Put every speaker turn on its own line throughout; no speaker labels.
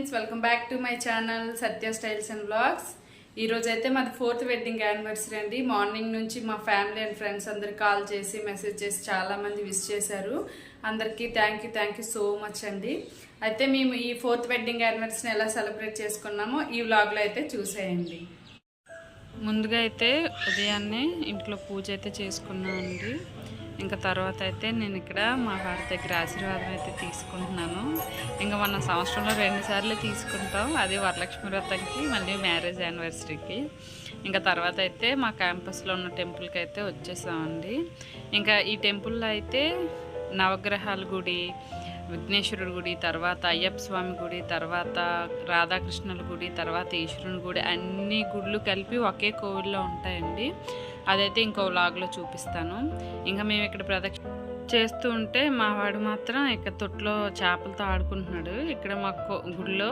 Friends, welcome back to my channel Satya styles and blogs. ఈరోజు అయితే మాది 4th వెడ్డింగ్ యానివర్సరీ అండి. మార్నింగ్ నుంచి మా ఫ్యామిలీ అండ్ ఫ్రెండ్స్ అందరు కాల్ చేసి మెసేజ్ చేసి చాలామంది విష్ చేశారు. అందరికీ థ్యాంక్ యూ సో మచ్ అండి. అయితే మేము ఈ 4th వెడ్డింగ్ యానివర్సరీని ఎలా సెలబ్రేట్ చేసుకున్నామో ఈ వ్లాగ్లో అయితే చూసేయండి. ముందుగా అయితే ఉదయాన్నే ఇంట్లో పూజ అయితే చేసుకున్నామండి. ఇంకా తర్వాత అయితే నేను ఇక్కడ మా వారి దగ్గర ఆశీర్వాదం అయితే తీసుకుంటున్నాను. ఇంకా మన సంవత్సరంలో 2 సార్లు తీసుకుంటాం, అది వరలక్ష్మి వ్రతంకి మళ్ళీ మ్యారేజ్ యానివర్సరీకి. ఇంకా తర్వాత అయితే మా క్యాంపస్లో ఉన్న టెంపుల్కి అయితే వచ్చేసామండి. ఇంకా ఈ టెంపుల్లో అయితే నవగ్రహాల గుడి, విఘ్నేశ్వరుడి గుడి, తర్వాత అయ్యప్ప స్వామి గుడి, తర్వాత రాధాకృష్ణుల గుడి, తర్వాత ఈశ్వరుని గుడి, అన్ని గుళ్ళు కలిపి ఒకే కోవిల్లో ఉంటాయండి. అదైతే ఇంకో వ్లాగ్లో చూపిస్తాను. ఇంకా మేము ఇక్కడ ప్రదక్షిణ చేస్తూ ఉంటే మా వాడు మాత్రం ఇక్కడ తొట్టులో చేపలతో ఆడుకుంటున్నాడు. ఇక్కడ మా గుడిలో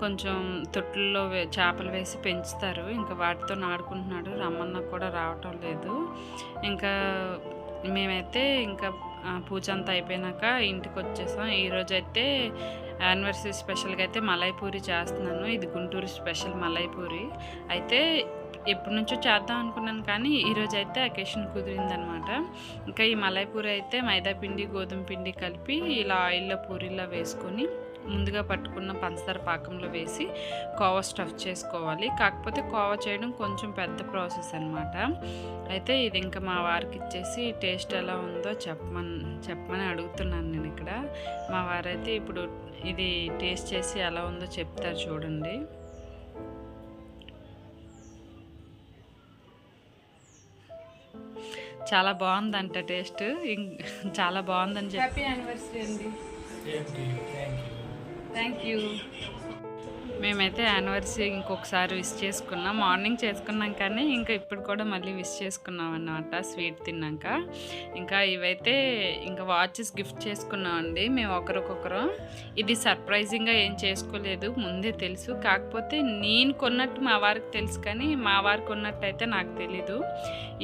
కొంచెం తొట్టుల్లో చేపలు వేసి పెంచుతారు. ఇంకా వాటితో ఆడుకుంటున్నాడు. రమ్మన్నా కూడా రావటం లేదు. ఇంకా మేమైతే ఇంకా పూజ అంతా అయిపోయినాక ఇంటికి వచ్చేసాం. ఈరోజు అయితే యానివర్సరీ స్పెషల్గా అయితే మలైపూరి చేస్తున్నాను. ఇది గుంటూరు స్పెషల్ మలైపూరి. అయితే ఎప్పటి నుంచో చేద్దాం అనుకున్నాను, కానీ ఈరోజు అయితే అకేషన్ కుదిరిందనమాట. ఇంకా ఈ మలైపూరి అయితే మైదాపిండి గోధుమ పిండి కలిపి ఇలా ఆయిల్లో పూరిలా వేసుకొని ముందుగా పట్టుకున్న పంచదార పాకంలో వేసి కోవా స్టఫ్ చేసుకోవాలి. కాకపోతే కోవా చేయడం కొంచెం పెద్ద ప్రాసెస్ అనమాట. అయితే ఇది ఇంకా మా వారికి ఇచ్చేసి టేస్ట్ ఎలా ఉందో చెప్పమని అడుగుతున్నాను నేను ఇక్కడ. మా వారైతే ఇప్పుడు ఇది టేస్ట్ చేసి ఎలా ఉందో చెప్తారు, చూడండి. చాలా బాగుందంట టేస్ట్, చాలా బాగుందని చెప్పి. హ్యాపీ యానివర్సరీ అండి. Thank you. మేమైతే యానివర్సరీ ఇంకొకసారి విష్ చేసుకున్నాం. మార్నింగ్ చేసుకున్నాం, కానీ ఇంకా ఇప్పుడు కూడా మళ్ళీ విష్ చేసుకున్నాం అన్నమాట స్వీట్ తిన్నాక. ఇంకా ఇవైతే ఇంకా వాచెస్ గిఫ్ట్ చేసుకున్నామండి మేము ఒకరికొకరు. ఇది సర్ప్రైజింగ్గా ఏం చేసుకోలేదు, ముందే తెలుసు. కాకపోతే నేను కొన్నట్టు మా వారికి తెలుసు, కానీ మా వారికి కొన్నట్టు అయితే నాకు తెలీదు.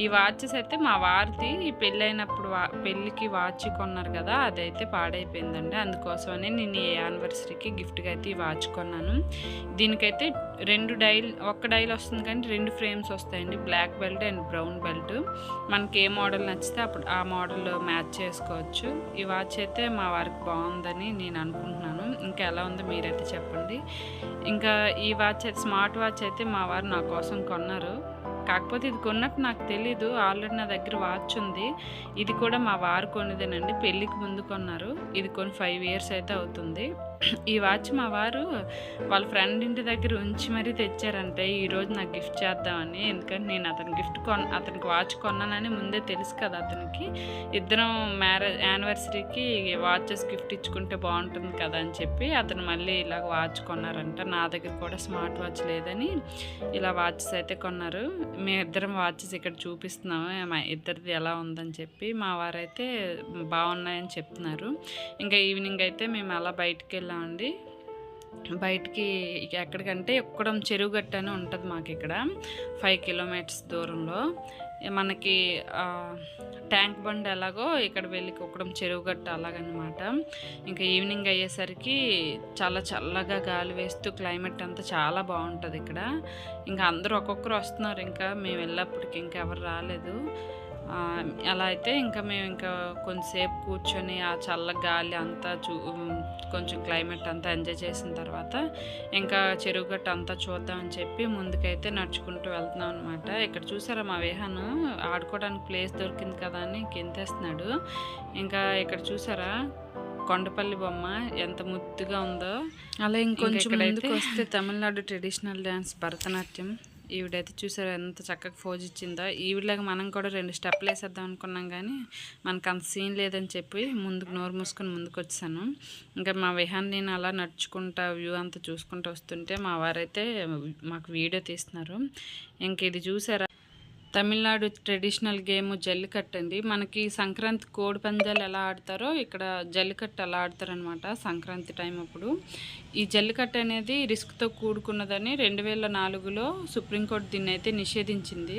ఈ వాచెస్ అయితే మా వారిది పెళ్ళైనప్పుడు పెళ్ళికి వాచ్ కొన్నారు కదా, అదైతే పాడైపోయిందండి. అందుకోసమని నేను ఈ యానివర్సరీకి గిఫ్ట్గా అయితే ఈ వాచ్ కొన్నాను. దీనికైతే ఒక డైల్ వస్తుంది, కానీ 2 ఫ్రేమ్స్ వస్తాయండి, black belt and brown belt. మనకి ఏ మోడల్ నచ్చితే అప్పుడు ఆ మోడల్ మ్యాచ్ చేసుకోవచ్చు. ఈ వాచ్ అయితే మా వారికి బాగుందని నేను అనుకుంటున్నాను. ఇంకా ఎలా ఉందో మీరైతే చెప్పండి. ఇంకా ఈ వాచ్ అయితే స్మార్ట్ వాచ్ అయితే మా వారు నా కోసం కొన్నారు. కాకపోతే ఇది కొన్నట్టు నాకు తెలీదు. ఆల్రెడీ నా దగ్గర వాచ్ ఉంది. ఇది కూడా మా వారు కొనిదేనండి, పెళ్ళికి ముందు కొన్నారు. ఇది కొని 5 ఇయర్స్ అయితే అవుతుంది. ఈ వాచ్ మా వారు వాళ్ళ ఫ్రెండ్ ఇంటి దగ్గర ఉంచి మరీ తెచ్చారంటే ఈరోజు నాకు గిఫ్ట్ చేద్దామని. ఎందుకంటే నేను అతనికి వాచ్ కొన్నానని ముందే తెలుసు కదా అతనికి. ఇద్దరం యానివర్సరీకి వాచెస్ గిఫ్ట్ ఇచ్చుకుంటే బాగుంటుంది కదా అని చెప్పి అతను మళ్ళీ ఇలాగ వాచ్ కొన్నారంట. నా దగ్గర కూడా స్మార్ట్ వాచ్ లేదని ఇలా వాచెస్ అయితే కొన్నారు. మేమిద్దరం వాచెస్ ఇక్కడ చూపిస్తున్నాము, మా ఇద్దరిది ఎలా ఉందని చెప్పి. మా వారైతే బాగున్నాయని చెప్తున్నారు. ఇంకా ఈవినింగ్ అయితే మేము అలా బయటికి వెళ్ళామండి. బయటికి ఎక్కడికంటే ఒక్కడం చెరువుగట్టు అని ఉంటుంది మాకు ఇక్కడ, 5 కిలోమీటర్స్ దూరంలో. మనకి ట్యాంక్ బండ్ ఎలాగో ఇక్కడ వెళ్ళి ఒక్కడం చెరువుగట్టు అలాగనమాట. ఇంకా ఈవినింగ్ అయ్యేసరికి చాలా చల్లగా గాలి వేస్తూ క్లైమేట్ అంతా చాలా బాగుంటుంది ఇక్కడ. ఇంకా అందరూ ఒక్కొక్కరు వస్తున్నారు. ఇంకా మేము వెళ్ళేప్పటికి ఇంకెవరు రాలేదు. అలా అయితే ఇంకా మేము ఇంకా కొంచెంసేపు కూర్చొని ఆ చల్ల గాలి అంతా కొంచెం క్లైమేట్ అంతా ఎంజాయ్ చేసిన తర్వాత ఇంకా చెరువుగట్టు అంతా చూద్దామని చెప్పి ముందుకైతే నడుచుకుంటూ వెళ్తున్నాం అనమాట. ఇక్కడ చూసారా మా విహాను ఆడుకోవడానికి ప్లేస్ దొరికింది కదా అని కిందేస్తున్నాడు. ఇంకా ఇక్కడ చూసారా కొండపల్లి బొమ్మ ఎంత ముద్దుగా ఉందో. అలా ఇంకొంచెం ముందుకు వస్తే తమిళనాడు ట్రెడిషనల్ డ్యాన్స్ భరతనాట్యం. ఈవిడైతే చూసారా ఎంత చక్కగా ఫోజ్ ఇచ్చిందో. ఈవిడలాగా మనం కూడా 2 స్టెప్లు వేసేద్దాం అనుకున్నాం, కానీ మనకు అంత సీన్ లేదని చెప్పి ముందుకు నోరు మూసుకొని ముందుకు వచ్చాను. ఇంకా మా విహాన్ నేను అలా నడుచుకుంటా వ్యూ అంతా చూసుకుంటూ వస్తుంటే మా వారైతే మాకు వీడియో తీస్తున్నారు. ఇంక ఇది చూసారా తమిళనాడు ట్రెడిషనల్ గేమ్ జల్లికట్టు అండి. మనకి సంక్రాంతి కోడి పందాలు ఎలా ఆడతారో ఇక్కడ జల్లికట్టు అలా ఆడతారనమాట సంక్రాంతి టైం అప్పుడు. ఈ జల్లికట్టు అనేది రిస్క్తో కూడుకున్నదని 2004లో సుప్రీంకోర్టు దీన్ని అయితే నిషేధించింది.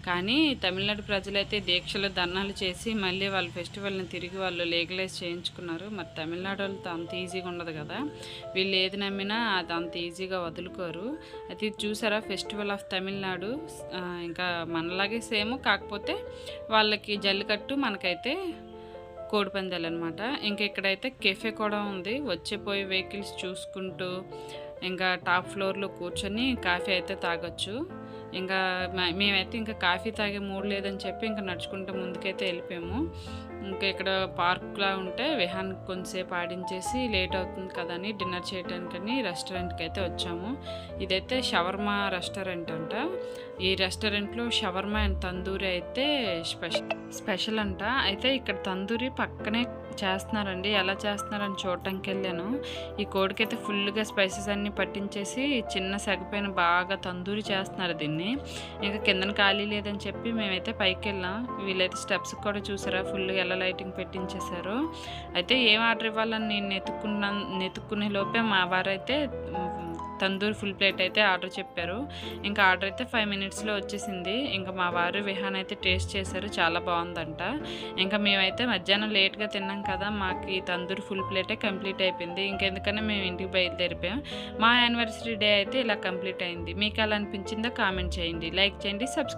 కానీ తమిళనాడు ప్రజలైతే దీక్షలు ధర్నాలు చేసి మళ్ళీ వాళ్ళ ఫెస్టివల్ని తిరిగి వాళ్ళు లీగలైజ్ చేయించుకున్నారు. మరి తమిళనాడు వాళ్ళతో అంత ఈజీగా ఉండదు కదా, వీళ్ళు ఏది నమ్మినా అది అంత ఈజీగా వదులుకోరు. అయితే ఇది చూసారా ఫెస్టివల్ ఆఫ్ తమిళనాడు. ఇంకా మనలాగే సేమ్, కాకపోతే వాళ్ళకి జల్లికట్టు, మనకైతే కోడిపందాలు అనమాట. ఇంకా ఇక్కడైతే కెఫే కూడా ఉంది. వచ్చేపోయే వెహికల్స్ చూసుకుంటూ ఇంకా టాప్ ఫ్లోర్లో కూర్చొని కాఫీ అయితే తాగొచ్చు. ఇంకా మేమైతే ఇంకా కాఫీ తాగే మూడ్ లేదని చెప్పి ఇంకా నడుచుకుంటూ ముందుకైతే వెళ్ళిపోయాము. ఇంకా ఇక్కడ పార్క్లా ఉంటే విహాన్కి కొంతసేపు ఆడించేసి లేట్ అవుతుంది కదా అని డిన్నర్ చేయడానికని రెస్టారెంట్కి అయితే వచ్చాము. ఇదైతే షవర్మా రెస్టారెంట్ అంట. ఈ రెస్టారెంట్లో షవర్మా అండ్ తందూరి అయితే స్పెషల్ అంట. అయితే ఇక్కడ తందూరి పక్కనే చేస్తున్నారండి. ఎలా చేస్తున్నారని చూడటానికి వెళ్ళాను. ఈ కోడికైతే ఫుల్గా స్పైసెస్ అన్నీ పట్టించేసి చిన్న సెగపైన బాగా తందూరి చేస్తున్నారు దీన్ని. ఇంకా కిందన ఖాళీ లేదని చెప్పి మేమైతే పైకి వెళ్ళాం. వీళ్ళైతే స్టెప్స్ కూడా చూసారా ఫుల్గా ఎలా లైటింగ్ పెట్టించేశారు. అయితే ఏం ఆర్డర్ ఇవ్వాలని నేను నెతుక్కునే లోపే మా వారైతే తందూరి ఫుల్ ప్లేట్ అయితే ఆర్డర్ చెప్పారు. ఇంకా ఆర్డర్ అయితే 5 minutesలో వచ్చేసింది. ఇంకా మా వారు విహాన్ అయితే టేస్ట్ చేశారు, చాలా బాగుందంట. ఇంకా మేమైతే మధ్యాహ్నం లేట్గా తిన్నాం కదా, మాకు ఈ తందూరి ఫుల్ ప్లేటే కంప్లీట్ అయిపోయింది. ఇంకెందుకన్నా మేము ఇంటికి బయలుదేరిపోయాం. మా యానివర్సరీ డే అయితే ఇలా కంప్లీట్ అయింది. మీకు ఎలా అనిపించిందో కామెంట్ చేయండి, లైక్ చేయండి, సబ్స్క్రైబ్